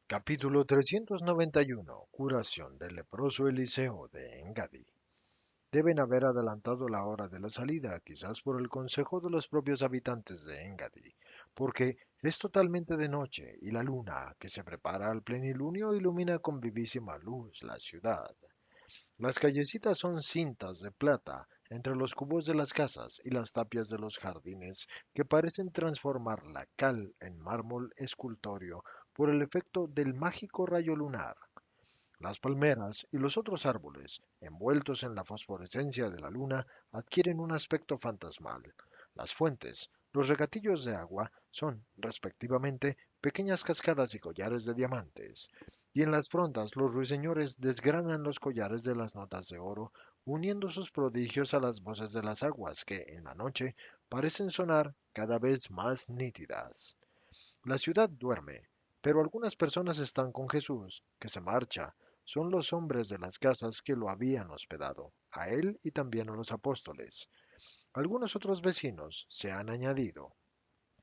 Capítulo 391. Curación del leproso Eliseo de Engadi. Deben haber adelantado la hora de la salida, quizás por el consejo de los propios habitantes de Engadi, porque es totalmente de noche y la luna, que se prepara al plenilunio, ilumina con vivísima luz la ciudad. Las callecitas son cintas de plata entre los cubos de las casas y las tapias de los jardines que parecen transformar la cal en mármol escultorio por el efecto del mágico rayo lunar. Las palmeras y los otros árboles, envueltos en la fosforescencia de la luna, adquieren un aspecto fantasmal. Las fuentes, los regatillos de agua, son, respectivamente, pequeñas cascadas y collares de diamantes. Y en las frondas los ruiseñores desgranan los collares de las notas de oro, uniendo sus prodigios a las voces de las aguas que, en la noche, parecen sonar cada vez más nítidas. La ciudad duerme, pero algunas personas están con Jesús, que se marcha. Son los hombres de las casas que lo habían hospedado, a él y también a los apóstoles. Algunos otros vecinos se han añadido.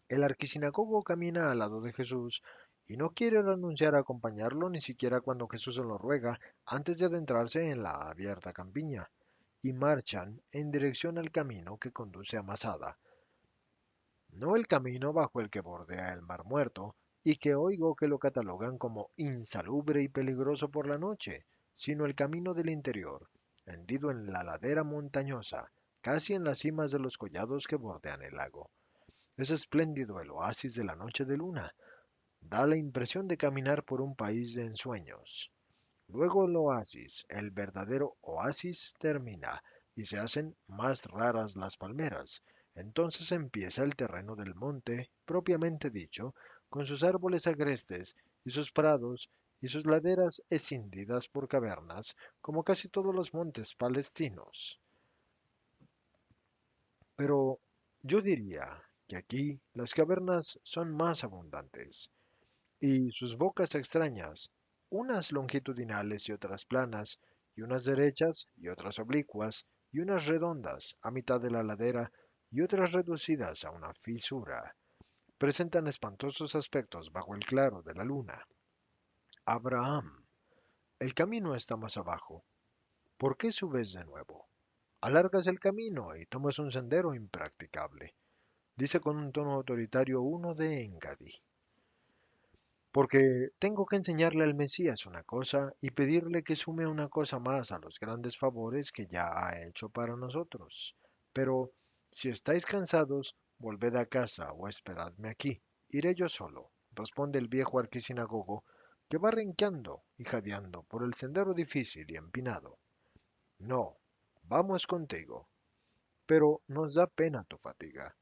El arquisinagogo camina al lado de Jesús y no quiere renunciar a acompañarlo ni siquiera cuando Jesús se lo ruega antes de adentrarse en la abierta campiña, y marchan en dirección al camino que conduce a Masada, no el camino bajo el que bordea el Mar Muerto, y que oigo que lo catalogan como insalubre y peligroso por la noche, sino el camino del interior, hendido en la ladera montañosa, casi en las cimas de los collados que bordean el lago. Es espléndido el oasis de la noche de luna, da la impresión de caminar por un país de ensueños. Luego el oasis, el verdadero oasis, termina y se hacen más raras las palmeras. Entonces empieza el terreno del monte, propiamente dicho, con sus árboles agrestes y sus prados y sus laderas escindidas por cavernas, como casi todos los montes palestinos. Pero yo diría que aquí las cavernas son más abundantes y sus bocas extrañas, unas longitudinales y otras planas, y unas derechas y otras oblicuas, y unas redondas a mitad de la ladera y otras reducidas a una fisura, presentan espantosos aspectos bajo el claro de la luna. Abraham, el camino está más abajo. ¿Por qué subes de nuevo? Alargas el camino y tomas un sendero impracticable, dice con un tono autoritario uno de Engadi. Porque tengo que enseñarle al Mesías una cosa y pedirle que sume una cosa más a los grandes favores que ya ha hecho para nosotros. Pero si estáis cansados, volved a casa o esperadme aquí. Iré yo solo, responde el viejo arquisinagogo, que va renqueando y jadeando por el sendero difícil y empinado. No, vamos contigo. Pero nos da pena tu fatiga.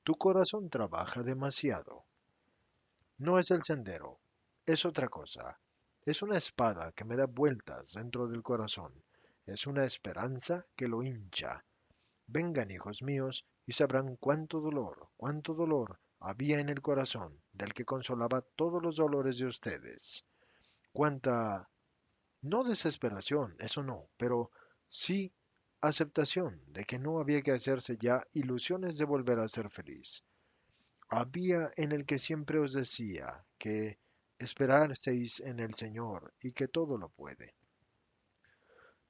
Tu corazón trabaja demasiado. No es el sendero, es otra cosa. Es una espada que me da vueltas dentro del corazón. Es una esperanza que lo hincha. Vengan, hijos míos, y sabrán cuánto dolor había en el corazón del que consolaba todos los dolores de ustedes. Cuánta, no desesperación, eso no, pero sí aceptación de que no había que hacerse ya ilusiones de volver a ser feliz. Había en el que siempre os decía que esperaseis en el Señor y que todo lo puede.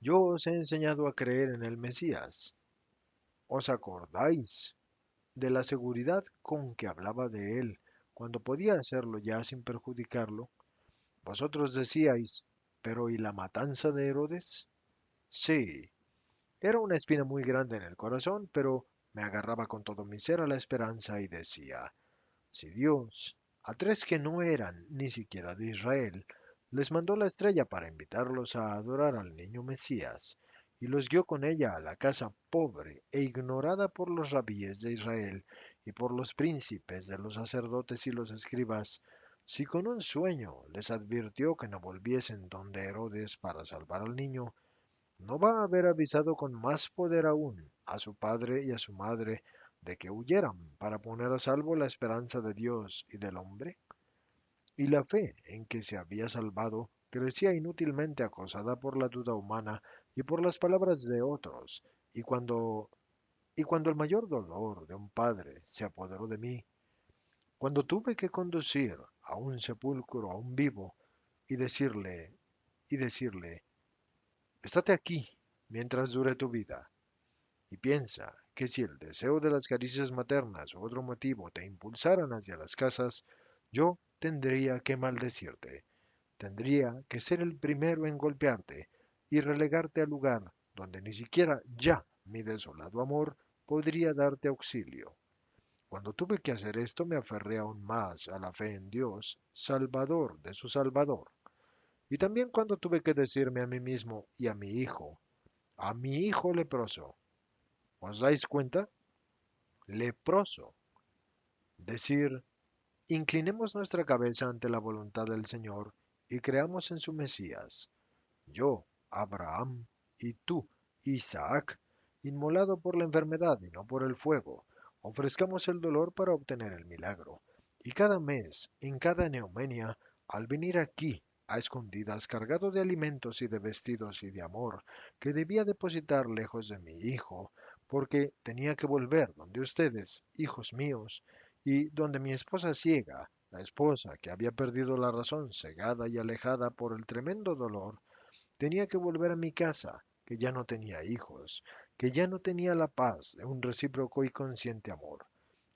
Yo os he enseñado a creer en el Mesías. ¿Os acordáis de la seguridad con que hablaba de él cuando podía hacerlo ya sin perjudicarlo? Vosotros decíais, pero ¿y la matanza de Herodes? Sí, era una espina muy grande en el corazón, pero me agarraba con todo mi ser a la esperanza y decía, si Dios, a tres que no eran ni siquiera de Israel, les mandó la estrella para invitarlos a adorar al niño Mesías, y los guió con ella a la casa pobre e ignorada por los rabíes de Israel y por los príncipes de los sacerdotes y los escribas, si con un sueño les advirtió que no volviesen donde Herodes para salvar al niño, ¿no va a haber avisado con más poder aún a su padre y a su madre de que huyeran para poner a salvo la esperanza de Dios y del hombre? Y la fe en que se había salvado crecía inútilmente acosada por la duda humana y por las palabras de otros, y cuando el mayor dolor de un padre se apoderó de mí, cuando tuve que conducir a un sepulcro a un vivo, y decirle, estate aquí mientras dure tu vida, y piensa que si el deseo de las caricias maternas u otro motivo te impulsaran hacia las casas, yo tendría que maldecirte, tendría que ser el primero en golpearte y relegarte al lugar donde ni siquiera ya mi desolado amor podría darte auxilio. Cuando tuve que hacer esto me aferré aún más a la fe en Dios, Salvador de su Salvador. Y también cuando tuve que decirme a mí mismo y a mi hijo leproso, ¿os dais cuenta? Leproso. Decir, inclinemos nuestra cabeza ante la voluntad del Señor y creamos en su Mesías. Yo, Abraham, y tú, Isaac, inmolado por la enfermedad y no por el fuego, ofrezcamos el dolor para obtener el milagro. Y cada mes, en cada neumenia, al venir aquí, a escondidas, cargado de alimentos y de vestidos y de amor, que debía depositar lejos de mi hijo, porque tenía que volver donde ustedes, hijos míos, y donde mi esposa ciega, la esposa que había perdido la razón, cegada y alejada por el tremendo dolor, tenía que volver a mi casa, que ya no tenía hijos, que ya no tenía la paz de un recíproco y consciente amor,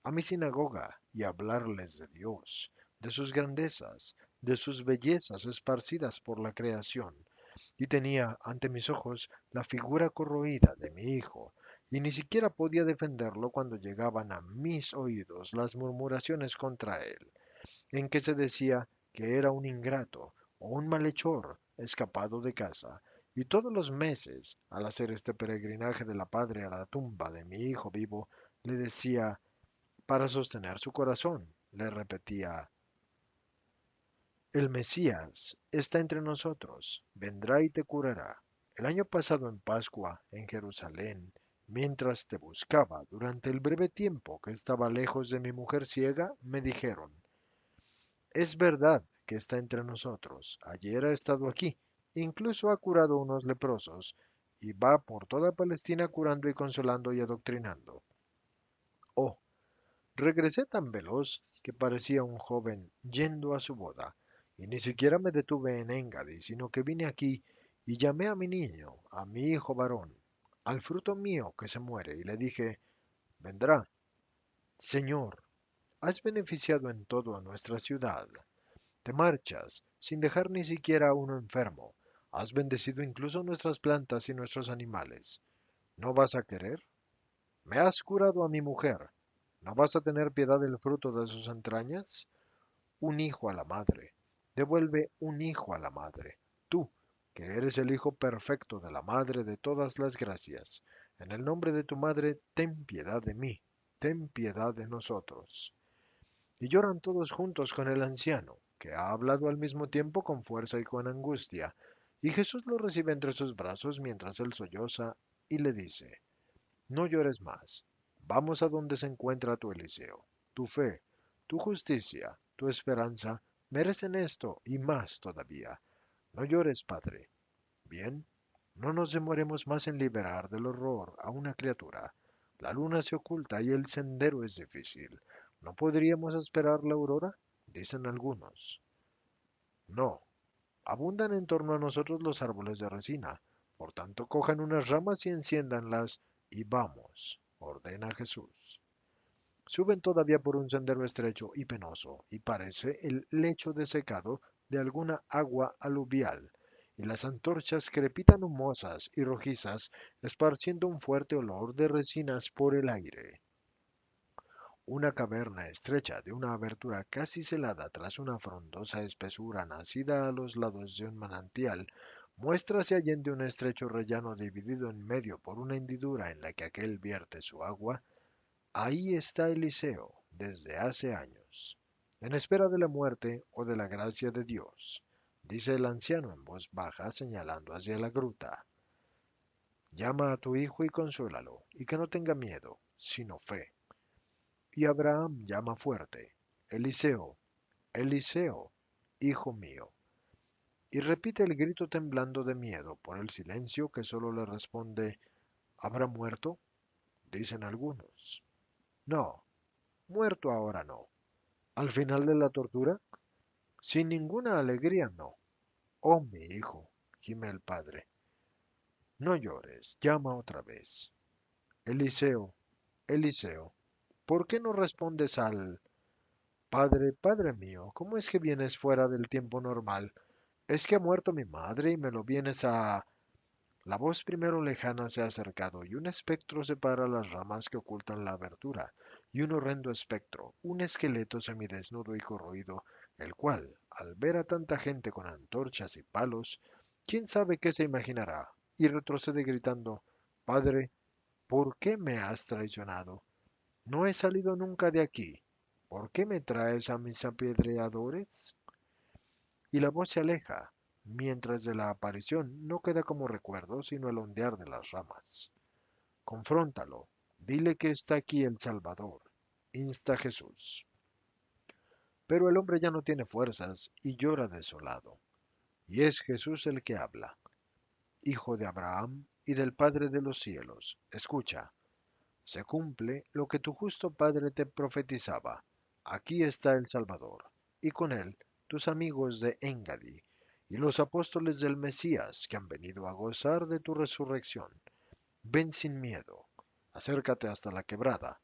a mi sinagoga y hablarles de Dios, de sus grandezas, de sus bellezas esparcidas por la creación, y tenía ante mis ojos la figura corroída de mi hijo, y ni siquiera podía defenderlo cuando llegaban a mis oídos las murmuraciones contra él, en que se decía que era un ingrato o un malhechor escapado de casa. Y todos los meses, al hacer este peregrinaje de la padre a la tumba de mi hijo vivo, le decía, para sostener su corazón, le repetía, el Mesías está entre nosotros, vendrá y te curará. El año pasado en Pascua, en Jerusalén, mientras te buscaba durante el breve tiempo que estaba lejos de mi mujer ciega, me dijeron, es verdad que está entre nosotros. Ayer ha estado aquí. Incluso ha curado unos leprosos y va por toda Palestina curando y consolando y adoctrinando. Oh, regresé tan veloz que parecía un joven yendo a su boda, y ni siquiera me detuve en Engadi, sino que vine aquí y llamé a mi niño, a mi hijo varón, al fruto mío que se muere, y le dije, vendrá. Señor, has beneficiado en todo a nuestra ciudad. Te marchas, sin dejar ni siquiera a uno enfermo. Has bendecido incluso nuestras plantas y nuestros animales. ¿No vas a querer? Me has curado a mi mujer. ¿No vas a tener piedad del fruto de sus entrañas? Un hijo a la madre. Devuelve un hijo a la madre. Tú, que eres el hijo perfecto de la madre de todas las gracias. En el nombre de tu madre, ten piedad de mí. Ten piedad de nosotros. Y lloran todos juntos con el anciano, que ha hablado al mismo tiempo con fuerza y con angustia, y Jesús lo recibe entre sus brazos mientras él solloza y le dice, no llores más, vamos a donde se encuentra tu Eliseo, tu fe, tu justicia, tu esperanza, merecen esto y más todavía. No llores, Padre. Bien, no nos demoremos más en liberar del horror a una criatura. La luna se oculta y el sendero es difícil. ¿No podríamos esperar la aurora? Dicen algunos. No, abundan en torno a nosotros los árboles de resina. Por tanto, cojan unas ramas y enciéndanlas y vamos, ordena Jesús. Suben todavía por un sendero estrecho y penoso, y parece el lecho desecado de alguna agua aluvial, y las antorchas crepitan humosas y rojizas, esparciendo un fuerte olor de resinas por el aire. Una caverna estrecha de una abertura casi celada tras una frondosa espesura nacida a los lados de un manantial, muéstrase allende un estrecho rellano dividido en medio por una hendidura en la que aquel vierte su agua. Ahí está Eliseo desde hace años, en espera de la muerte o de la gracia de Dios, dice el anciano en voz baja señalando hacia la gruta. Llama a tu hijo y consuélalo, y que no tenga miedo, sino fe. Y Abraham llama fuerte, Eliseo, Eliseo, hijo mío. Y repite el grito temblando de miedo por el silencio que solo le responde, ¿habrá muerto? Dicen algunos. No, muerto ahora no. Al final de la tortura, sin ninguna alegría no. Oh, mi hijo, gime el padre, no llores, llama otra vez. Eliseo, Eliseo, ¿por qué no respondes al Padre, Padre mío, ¿cómo es que vienes fuera del tiempo normal? Es que ha muerto mi madre y me lo vienes a... La voz primero lejana se ha acercado y un espectro separa las ramas que ocultan la abertura, y un horrendo espectro, un esqueleto semidesnudo y corroído, el cual, al ver a tanta gente con antorchas y palos, quién sabe qué se imaginará, y retrocede gritando, Padre, ¿por qué me has traicionado? No he salido nunca de aquí. ¿Por qué me traes a mis apedreadores? Y la voz se aleja, mientras de la aparición no queda como recuerdo sino el ondear de las ramas. Confróntalo, dile que está aquí el Salvador, insta Jesús. Pero el hombre ya no tiene fuerzas y llora desolado. Y es Jesús el que habla, hijo de Abraham y del Padre de los cielos. Escucha, se cumple lo que tu justo padre te profetizaba. Aquí está el Salvador, y con él tus amigos de Engadi, y los apóstoles del Mesías que han venido a gozar de tu resurrección. Ven sin miedo, acércate hasta la quebrada.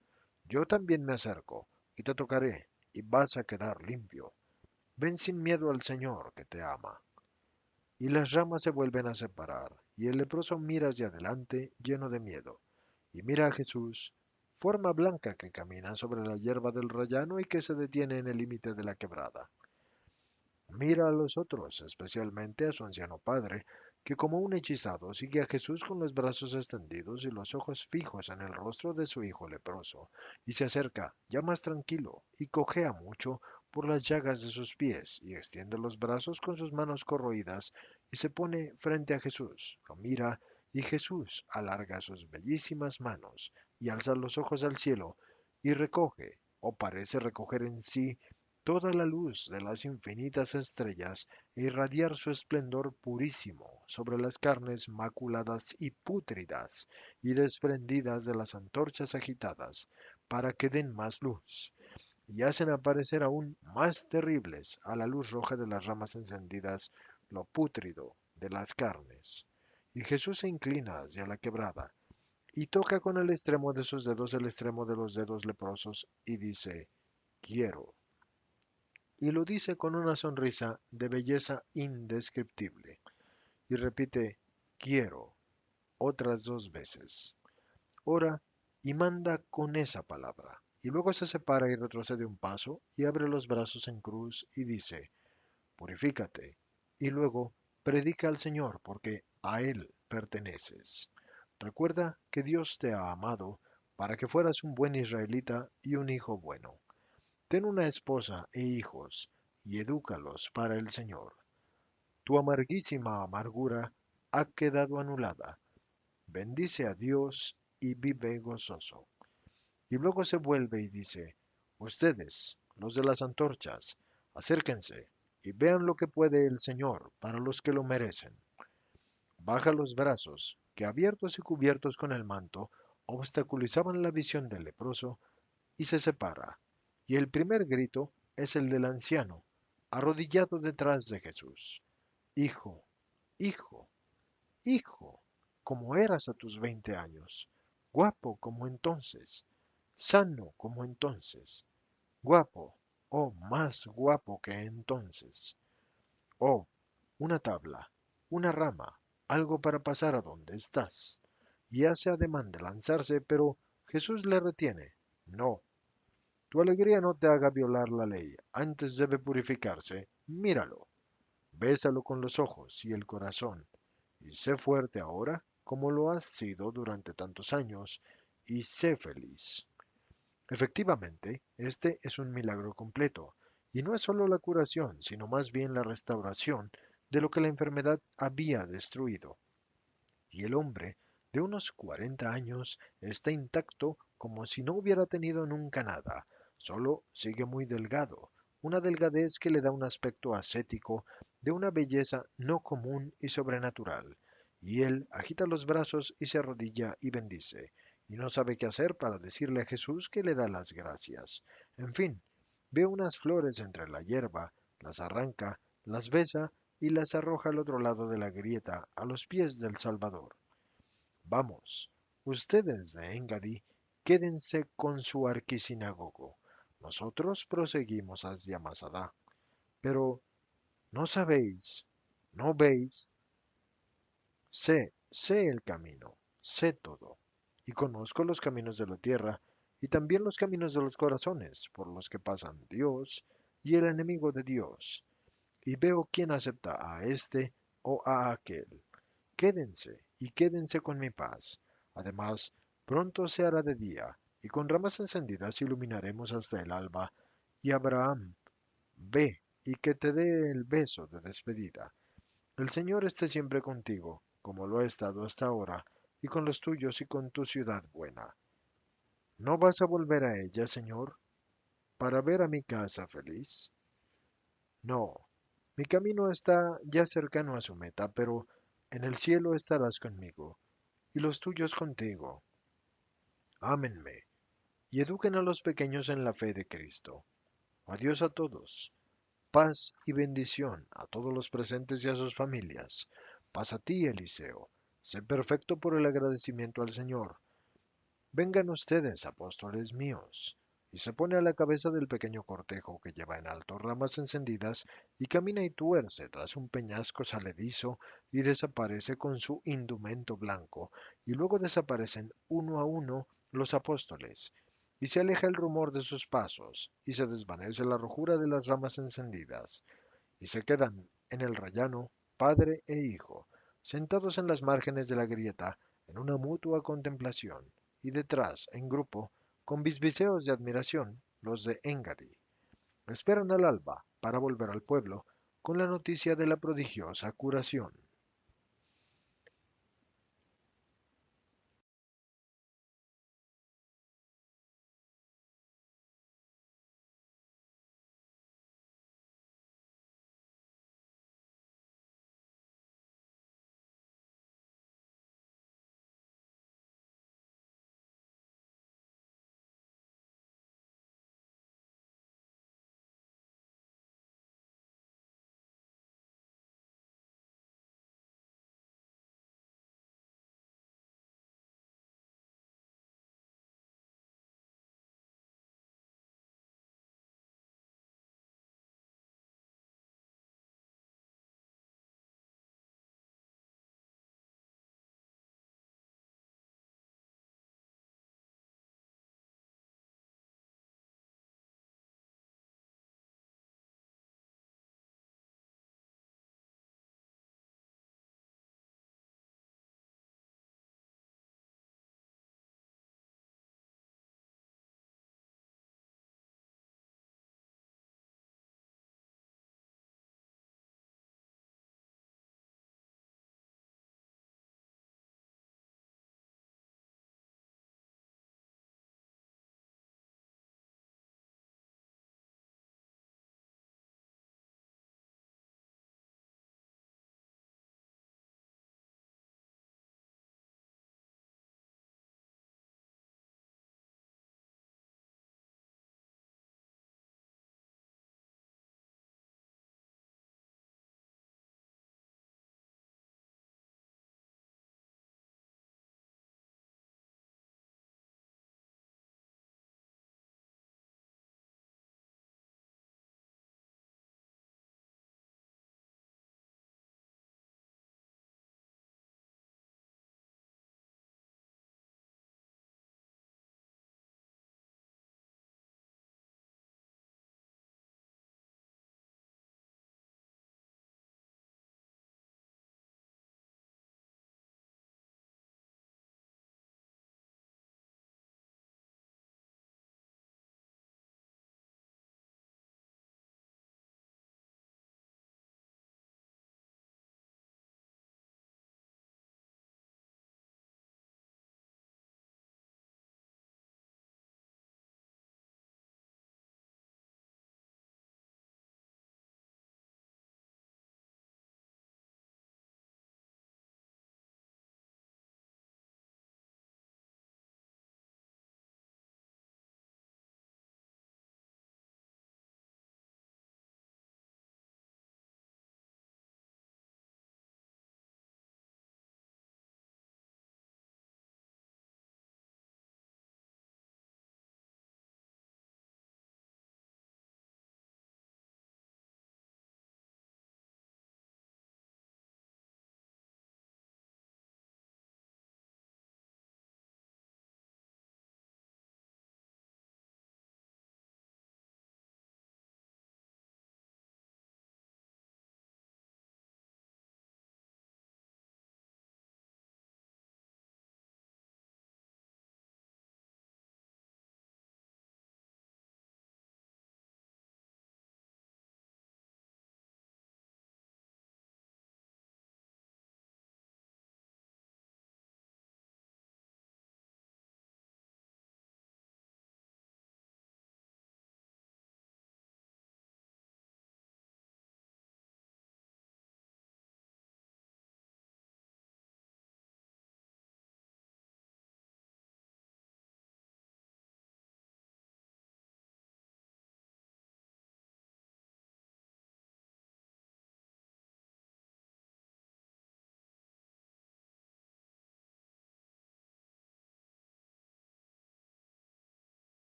Yo también me acerco, y te tocaré, y vas a quedar limpio. Ven sin miedo al Señor que te ama. Y las ramas se vuelven a separar, y el leproso mira hacia adelante lleno de miedo, y mira a Jesús, forma blanca que camina sobre la hierba del rellano y que se detiene en el límite de la quebrada. Mira a los otros, especialmente a su anciano padre, que como un hechizado sigue a Jesús con los brazos extendidos y los ojos fijos en el rostro de su hijo leproso, y se acerca, ya más tranquilo, y cojea mucho por las llagas de sus pies, y extiende los brazos con sus manos corroídas, y se pone frente a Jesús, lo mira, y Jesús alarga sus bellísimas manos, y alza los ojos al cielo, y recoge, o parece recoger en sí, toda la luz de las infinitas estrellas e irradiar su esplendor purísimo sobre las carnes maculadas y pútridas y desprendidas de las antorchas agitadas, para que den más luz, y hacen aparecer aún más terribles a la luz roja de las ramas encendidas lo pútrido de las carnes. Y Jesús se inclina hacia la quebrada, y toca con el extremo de sus dedos el extremo de los dedos leprosos, y dice, quiero, y lo dice con una sonrisa de belleza indescriptible, y repite, quiero, otras dos veces. Ora y manda con esa palabra, y luego se separa y retrocede un paso, y abre los brazos en cruz, y dice, purifícate, y luego predica al Señor, porque a Él perteneces. Recuerda que Dios te ha amado para que fueras un buen israelita y un hijo bueno. Ten una esposa e hijos, y edúcalos para el Señor. Tu amarguísima amargura ha quedado anulada. Bendice a Dios y vive gozoso. Y luego se vuelve y dice, ustedes, los de las antorchas, acérquense y vean lo que puede el Señor para los que lo merecen. Baja los brazos, que abiertos y cubiertos con el manto, obstaculizaban la visión del leproso, y se separa. Y el primer grito es el del anciano, arrodillado detrás de Jesús. Hijo, hijo, hijo, como eras a tus 20 años, guapo como entonces, sano como entonces, guapo, oh, más guapo que entonces. Oh, una tabla, una rama, algo para pasar a donde estás. Y hace ademán de lanzarse, pero Jesús le retiene. No, tu alegría no te haga violar la ley, antes debe purificarse. Míralo, bésalo con los ojos y el corazón, y sé fuerte ahora como lo has sido durante tantos años, y sé feliz. Efectivamente, este es un milagro completo, y no es solo la curación, sino más bien la restauración de lo que la enfermedad había destruido. Y el hombre, de unos 40 años, está intacto como si no hubiera tenido nunca nada, solo sigue muy delgado, una delgadez que le da un aspecto ascético, de una belleza no común y sobrenatural. Y él agita los brazos y se arrodilla y bendice, y no sabe qué hacer para decirle a Jesús que le da las gracias. En fin, ve unas flores entre la hierba, las arranca, las besa y las arroja al otro lado de la grieta, a los pies del Salvador. Vamos, ustedes de Engadí, quédense con su arquisinagogo. Nosotros proseguimos hacia Masada. Pero, ¿no sabéis? ¿No veis? Sé el camino, sé todo, y conozco los caminos de la tierra, y también los caminos de los corazones, por los que pasan Dios y el enemigo de Dios, y veo quién acepta a este o a aquel. Quédense, y quédense con mi paz. Además, pronto se hará de día, y con ramas encendidas iluminaremos hasta el alba. Y Abraham, ve, y que te dé el beso de despedida. El Señor esté siempre contigo, como lo ha estado hasta ahora, y con los tuyos y con tu ciudad buena. ¿No vas a volver a ella, Señor, para ver a mi casa feliz? No, mi camino está ya cercano a su meta, pero en el cielo estarás conmigo, y los tuyos contigo. Ámenme, y eduquen a los pequeños en la fe de Cristo. Adiós a todos. Paz y bendición a todos los presentes y a sus familias. Paz a ti, Eliseo. Sé perfecto por el agradecimiento al Señor. Vengan ustedes, apóstoles míos. Y se pone a la cabeza del pequeño cortejo que lleva en alto ramas encendidas y camina y tuerce tras un peñasco saledizo y desaparece con su indumento blanco, y luego desaparecen uno a uno los apóstoles, y se aleja el rumor de sus pasos, y se desvanece la rojura de las ramas encendidas, y se quedan en el rellano padre e hijo, sentados en las márgenes de la grieta, en una mutua contemplación, y detrás, en grupo, con bisbiseos de admiración, los de Engadí. Esperan al alba para volver al pueblo con la noticia de la prodigiosa curación.